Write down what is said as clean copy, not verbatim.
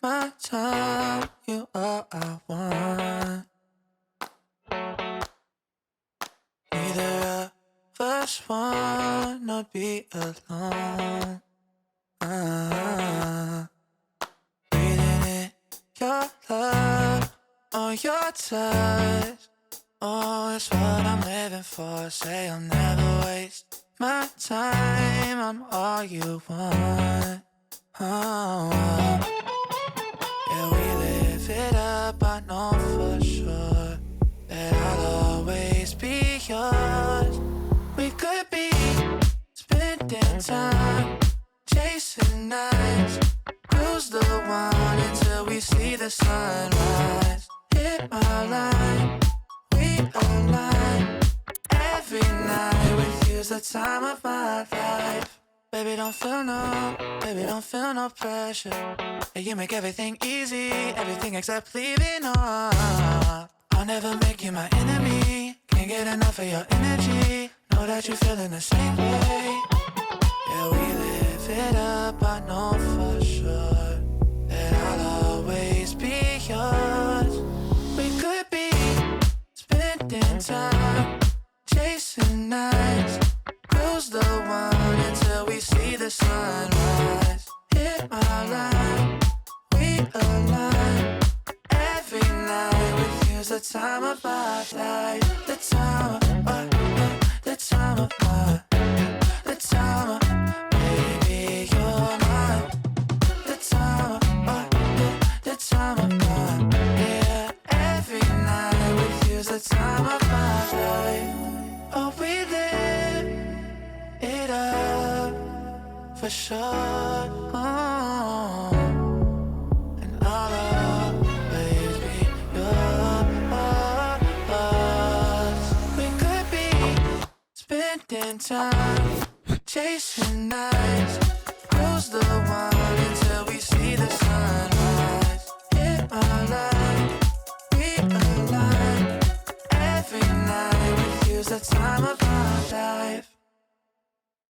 my time. You are I want. Neither of us wanna be alone. Breathing in your love or your touch. Oh, it's what I'm living for. Say I'll never waste my time. I'm all you want. Oh, yeah, we live it up. I know for sure that I'll always be yours. We could be spending time chasing nights, cruise the one until we see the sunrise. Hit my line, we align. Every night with you's the time of my life. Baby, don't feel no pressure. Yeah, you make everything easy, everything except leaving on. I'll never make you my enemy. Can't get enough of your energy. Know that you're feeling the same way. Yeah, we live it up, I know for sure that I'll always be yours. We could be spending time chasing nights, cruise the one until we see the sunrise. Hit my line, we align. Every night with you's the time of my life. The time of my, the time of my, the time of, baby, you're mine. The time of, the time of my, yeah. Every night with you's the time of my life. Oh, we live it up for sure. Oh, and I'll always be yours. We could be spending time chasing nights.